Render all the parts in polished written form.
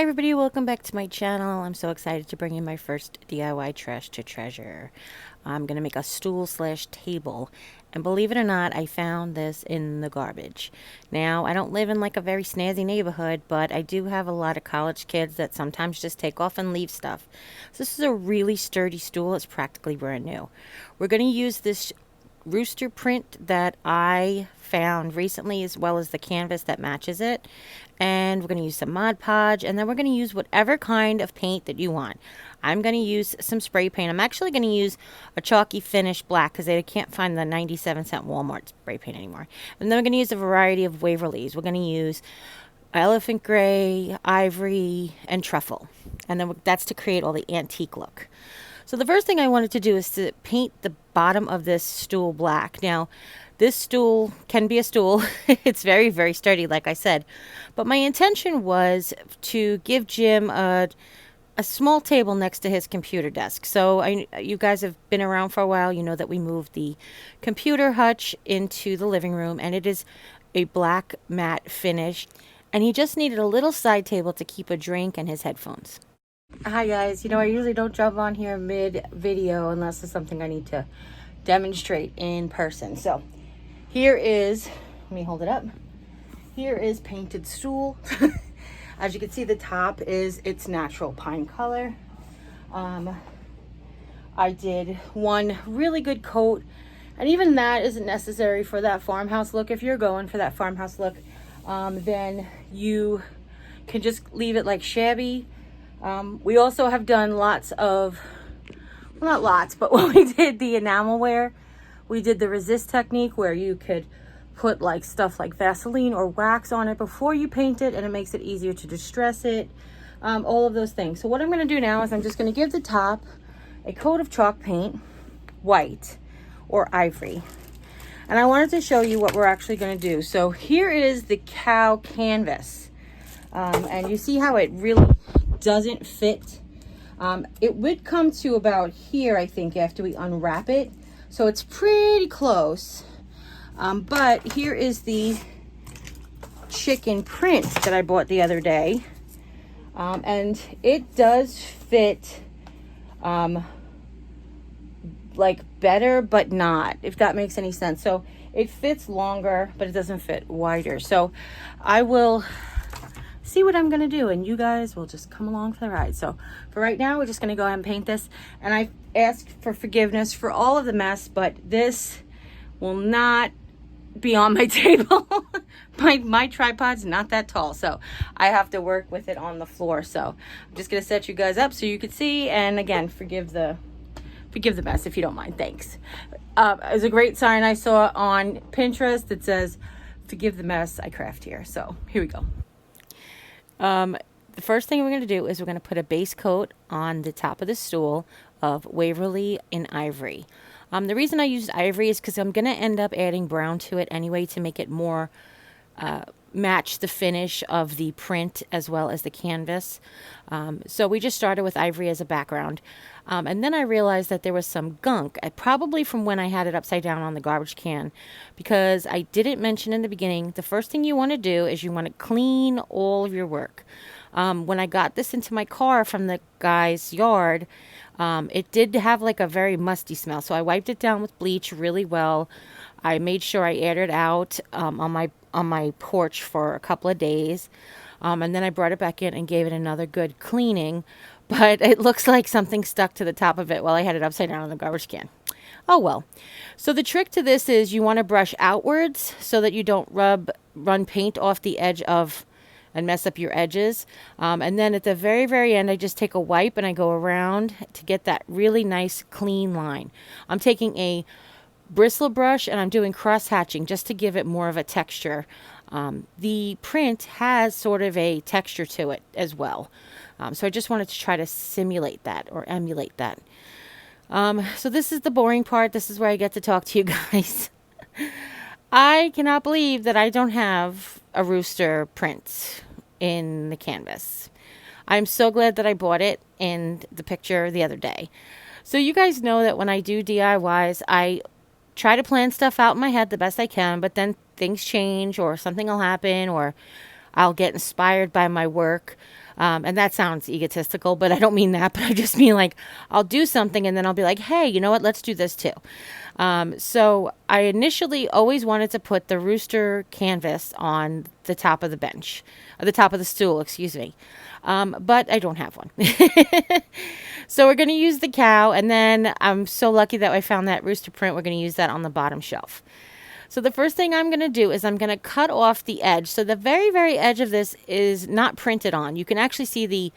Hi everybody, welcome back to my channel. I'm so excited to bring you my first DIY trash to treasure. I'm going to make a stool slash table, and believe it or not, I found this in the garbage. Now, I don't live in like a very snazzy neighborhood, but I do have a lot of college kids that sometimes just take off and leave stuff. So this is a really sturdy stool. It's practically brand new. We're going to use this rooster print that I found recently, as well as the canvas that matches it, and we're going to use some Mod Podge, and then we're going to use whatever kind of paint that you want. I'm going to use some spray paint. I'm actually going to use a chalky finish black because I can't find the 97-cent Walmart spray paint anymore. And then we're going to use a variety of Waverleys. We're going to use elephant gray, ivory, and truffle, and then that's to create all the antique look. So the first thing I wanted to do is to paint the bottom of this stool black. Now, this stool can be a stool. It's very, very sturdy, like I said. But my intention was to give Jim a small table next to his computer desk. So you guys have been around for a while. You know that we moved the computer hutch into the living room, and it is a black matte finish. And he just needed a little side table to keep a drink and his headphones. Hi guys, I usually don't jump on here mid-video unless it's something I need to demonstrate in person. So here is, let me hold it up. Here is painted stool. As you can see, the top is its natural pine color. I did one really good coat, and even that isn't necessary for that farmhouse look. If you're going for that farmhouse look, then you can just leave it like shabby. We also have done lots of, well, not lots, but when we did the enamel wear, we did the resist technique where you could put like stuff like Vaseline or wax on it before you paint it, and it makes it easier to distress it, all of those things. So what I'm going to do now is I'm just going to give the top a coat of chalk paint, white or ivory. And I wanted to show you what we're actually going to do. So here is the cow canvas, and you see how it really doesn't fit. It would come to about here, I think, after we unwrap it, so it's pretty close. But here is the chicken print that I bought the other day, and it does fit like better, but not, if that makes any sense. So it fits longer, but it doesn't fit wider. So I will see what I'm gonna do, and you guys will just come along for the ride. So for right now, we're just gonna go ahead and paint this, and I ask for forgiveness for all of the mess, but this will not be on my table. my tripod's not that tall, so I have to work with it on the floor. So I'm just gonna set you guys up so you can see, and again, forgive the mess if you don't mind. Thanks. There's a great sign I saw on Pinterest that says, "Forgive the mess, I craft here." So here we go. The first thing we're going to do is we're going to put a base coat on the top of the stool of Waverly in ivory. The reason I used ivory is because I'm going to end up adding brown to it anyway to make it more match the finish of the print as well as the canvas. So we just started with ivory as a background. And then I realized that there was some gunk, probably from when I had it upside down on the garbage can, because I didn't mention in the beginning, the first thing you want to do is you want to clean all of your work. When I got this into my car from the guy's yard, it did have like a very musty smell. So I wiped it down with bleach really well. I made sure I aired it out on my porch for a couple of days. And then I brought it back in and gave it another good cleaning. But it looks like something stuck to the top of it while I had it upside down on the garbage can. Oh well. So the trick to this is you want to brush outwards so that you don't run paint off the edge of and mess up your edges. And then at the very, very end, I just take a wipe and I go around to get that really nice clean line. I'm taking a bristle brush and I'm doing cross hatching just to give it more of a texture. The print has sort of a texture to it as well. So I just wanted to try to simulate that or emulate that. So this is the boring part. This is where I get to talk to you guys. I cannot believe that I don't have a rooster print in the canvas. I'm so glad that I bought it in the picture the other day. So you guys know that when I do DIYs, I try to plan stuff out in my head the best I can, but then things change or something will happen or I'll get inspired by my work. And that sounds egotistical, but I don't mean that. But I just mean like I'll do something and then I'll be like, hey, you know what? Let's do this too. So I initially always wanted to put the rooster canvas on the top of the bench, or the top of the stool, excuse me. But I don't have one. So we're going to use the cow. And then I'm so lucky that I found that rooster print. We're going to use that on the bottom shelf. So the first thing I'm going to do is I'm going to cut off the edge. So the very, very edge of this is not printed on. You can actually see the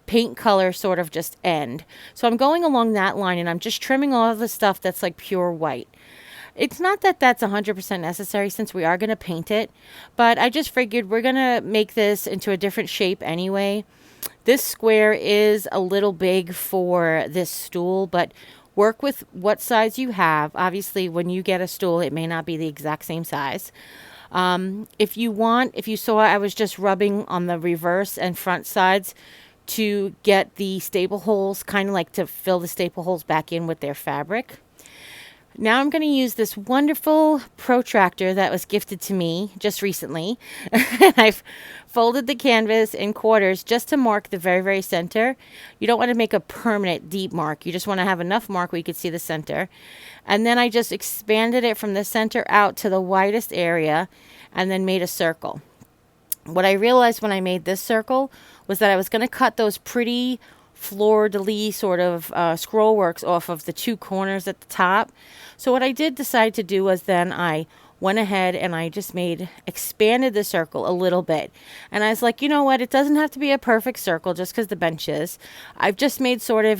paint color sort of just end. So I'm going along that line and I'm just trimming all of the stuff that's like pure white. It's not that that's 100% necessary since we are going to paint it, but I just figured we're going to make this into a different shape anyway. This square is a little big for this stool, but work with what size you have. Obviously, when you get a stool, it may not be the exact same size. If you saw, I was just rubbing on the reverse and front sides to get the staple holes, kind of like to fill the staple holes back in with their fabric. Now I'm going to use this wonderful protractor that was gifted to me just recently. I've folded the canvas in quarters just to mark the very, very center. You don't want to make a permanent deep mark. You just want to have enough mark where you could see the center. And then I just expanded it from the center out to the widest area and then made a circle. What I realized when I made this circle was that I was going to cut those pretty fleur-de-lis sort of scroll works off of the two corners at the top. So what I did decide to do was then I went ahead and I just expanded the circle a little bit. And I was like, you know what? It doesn't have to be a perfect circle just because the bench is. I've just made sort of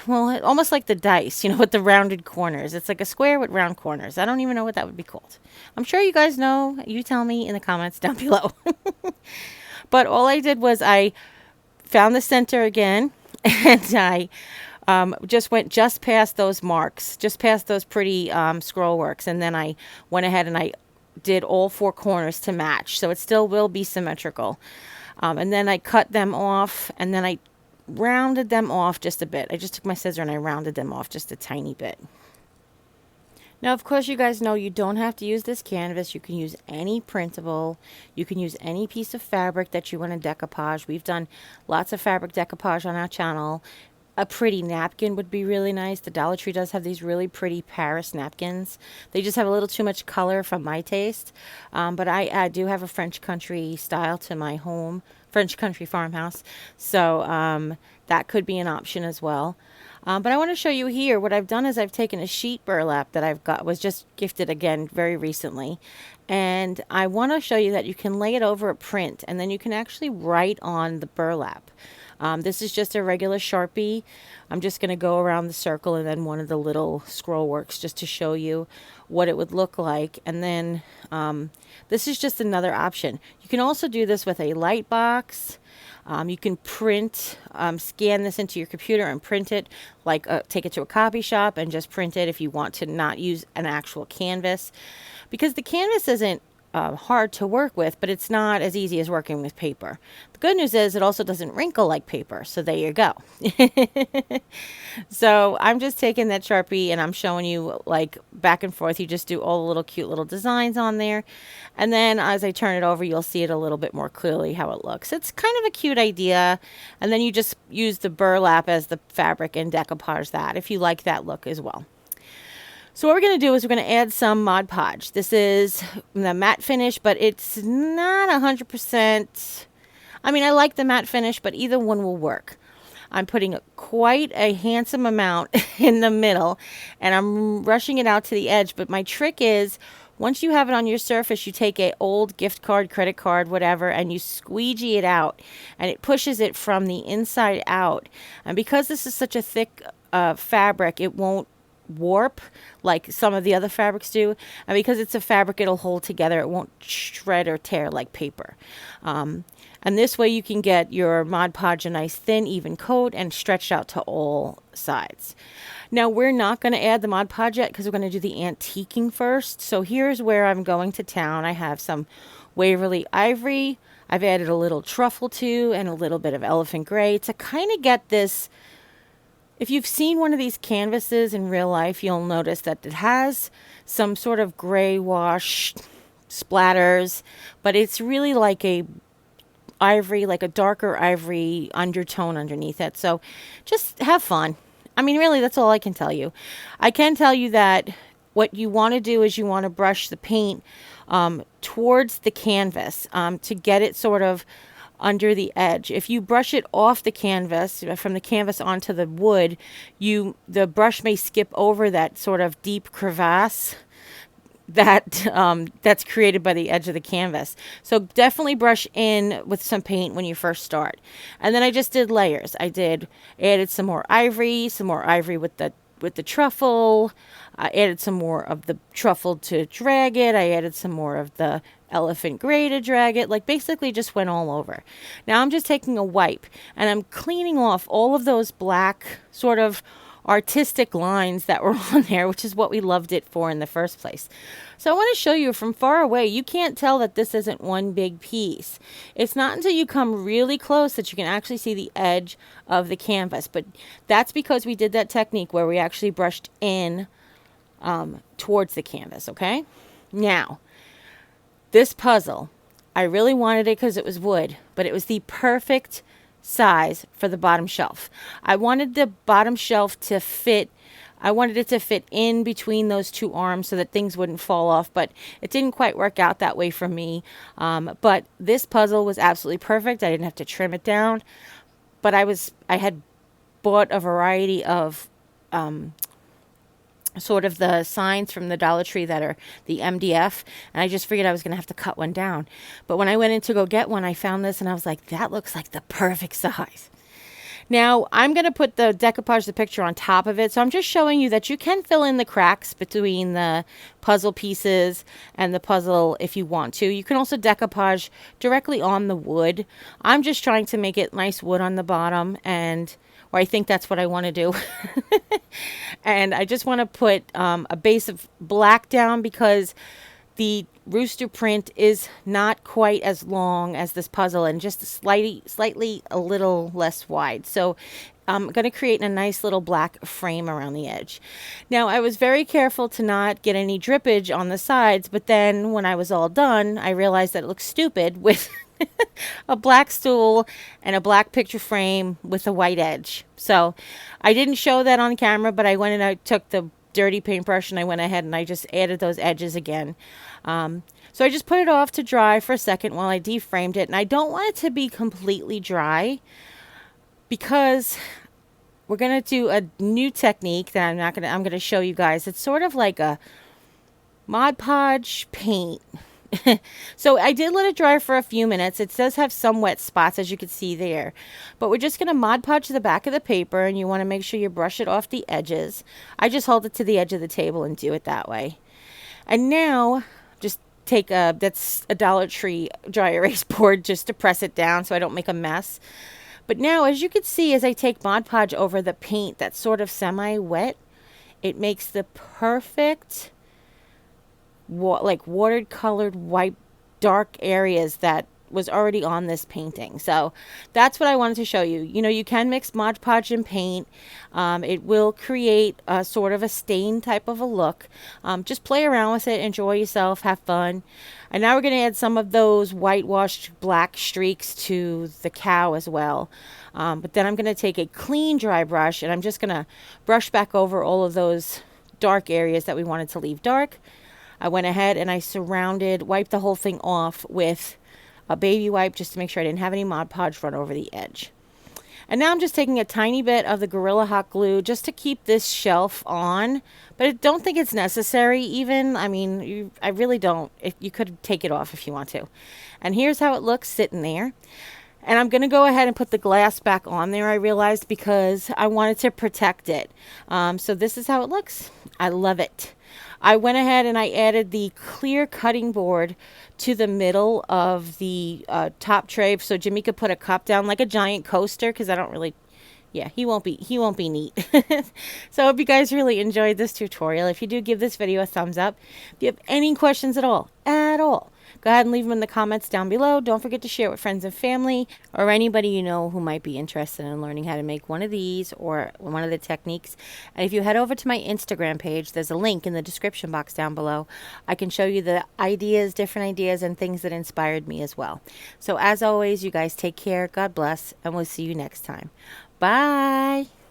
well, almost like the dice, with the rounded corners. It's like a square with round corners. I don't even know what that would be called. I'm sure you guys know. You tell me in the comments down below. But all I did was I found the center again, and I just went just past those marks, just past those pretty scroll works, and then I went ahead and I did all four corners to match, so it still will be symmetrical. And then I cut them off, and then I rounded them off just a bit. I just took my scissor and I rounded them off just a tiny bit. Now, of course, you guys know you don't have to use this canvas. You can use any printable. You can use any piece of fabric that you want to decoupage. We've done lots of fabric decoupage on our channel. A pretty napkin would be really nice. The Dollar Tree does have these really pretty Paris napkins. They just have a little too much color from my taste. But I do have a French country style to my home, French country farmhouse. So that could be an option as well. But I want to show you here what I've done is I've taken a sheet burlap that was just gifted again very recently, and I want to show you that you can lay it over a print and then you can actually write on the burlap. This is just a regular Sharpie. I'm just going to go around the circle and then one of the little scroll works just to show you what it would look like. And then this is just another option. You can also do this with a light box. You can print, scan this into your computer and print it, like take it to a copy shop and just print it if you want to not use an actual canvas. Because the canvas isn't hard to work with, but it's not as easy as working with paper. The good news is it also doesn't wrinkle like paper, so there you go. So I'm just taking that Sharpie and I'm showing you like back and forth. You just do all the little cute little designs on there, and then as I turn it over you'll see it a little bit more clearly how it looks. It's kind of a cute idea, and then you just use the burlap as the fabric and decoupage that if you like that look as well. So what we're going to do is we're going to add some Mod Podge. This is the matte finish, but it's not 100%. I mean, I like the matte finish, but either one will work. I'm putting quite a handsome amount in the middle, and I'm rushing it out to the edge. But my trick is, once you have it on your surface, you take an old gift card, credit card, whatever, and you squeegee it out, and it pushes it from the inside out. And because this is such a thick fabric, it won't warp like some of the other fabrics do, and because it's a fabric it'll hold together. It won't shred or tear like paper, and this way you can get your Mod Podge a nice thin even coat and stretched out to all sides. Now we're not going to add the Mod Podge yet because we're going to do the antiquing first. So here's where I'm going to town. I have some Waverly ivory. I've added a little truffle to and a little bit of elephant gray to kind of get this. If you've seen one of these canvases in real life, you'll notice that it has some sort of gray wash splatters, but it's really like a ivory, like a darker ivory undertone underneath it. So just have fun. I mean, really, that's all I can tell you. I can tell you that what you want to do is you want to brush the paint towards the canvas to get it sort of under the edge. If you brush it off the canvas, from the canvas onto the wood, the brush may skip over that sort of deep crevasse that that's created by the edge of the canvas. So definitely brush in with some paint when you first start. And then I just did layers. Added some more ivory with the truffle. I added some more of the truffle to drag it. I added some more of the elephant gray to drag it. Like basically just went all over. Now I'm just taking a wipe and I'm cleaning off all of those black sort of artistic lines that were on there, which is what we loved it for in the first place. So I want to show you from far away. You can't tell that this isn't one big piece. It's not until you come really close that you can actually see the edge of the canvas. But that's because we did that technique where we actually brushed in towards the canvas. Okay. Now, this puzzle, I really wanted it because it was wood, but it was the perfect size for the bottom shelf. I wanted the bottom shelf to fit. I wanted it to fit in between those two arms so that things wouldn't fall off, but it didn't quite work out that way for me. But this puzzle was absolutely perfect. I didn't have to trim it down, but I had bought a variety of sort of the signs from the Dollar Tree that are the MDF, and I just figured I was going to have to cut one down. But when I went in to go get one, I found this and I was like, that looks like the perfect size. Now I'm going to put the decoupage, the picture, on top of it. So I'm just showing you that you can fill in the cracks between the puzzle pieces and the puzzle if you want to. You can also decoupage directly on the wood. I'm just trying to make it nice wood on the bottom, or I think that's what I want to do. And I just want to put a base of black down because the rooster print is not quite as long as this puzzle and just slightly a little less wide. So I'm going to create a nice little black frame around the edge. Now, I was very careful to not get any drippage on the sides, but then when I was all done, I realized that it looked stupid with a black stool and a black picture frame with a white edge. So I didn't show that on camera, but I went and I took the dirty paintbrush and I went ahead and I just added those edges again. So I just put it off to dry for a second while I deframed it. And I don't want it to be completely dry because we're going to do a new technique that I'm going to show you guys. It's sort of like a Mod Podge paint. So I did let it dry for a few minutes. It does have some wet spots, as you can see there. But we're just going to Mod Podge the back of the paper, and you want to make sure you brush it off the edges. I just hold it to the edge of the table and do it that way. And now, just take that's a Dollar Tree dry erase board just to press it down so I don't make a mess. But now, as you can see, as I take Mod Podge over the paint that's sort of semi-wet, it makes the perfect like watercolored white dark areas that was already on this painting. So that's what I wanted to show you. You know, you can mix Mod Podge and paint. It will create a sort of a stain type of a look. Just play around with it, enjoy yourself, have fun. And now we're going to add some of those whitewashed black streaks to the cow as well. But then I'm going to take a clean dry brush and I'm just going to brush back over all of those dark areas that we wanted to leave dark. I went ahead and I wiped the whole thing off with a baby wipe just to make sure I didn't have any Mod Podge run over the edge. And now I'm just taking a tiny bit of the Gorilla Hot Glue just to keep this shelf on, but I don't think it's necessary even. I mean, I really don't. You could take it off if you want to. And here's how it looks sitting there. And I'm going to go ahead and put the glass back on there, I realized, because I wanted to protect it. So this is how it looks. I love it. I went ahead and I added the clear cutting board to the middle of the top tray so Jimmy could put a cup down like a giant coaster, because I don't really, yeah, he won't be neat. So I hope you guys really enjoyed this tutorial. If you do, give this video a thumbs up. If you have any questions at all, go ahead and leave them in the comments down below. Don't forget to share it with friends and family or anybody you know who might be interested in learning how to make one of these or one of the techniques. And if you head over to my Instagram page, there's a link in the description box down below. I can show you the ideas, different ideas, and things that inspired me as well. So as always, you guys take care, God bless, and we'll see you next time. Bye.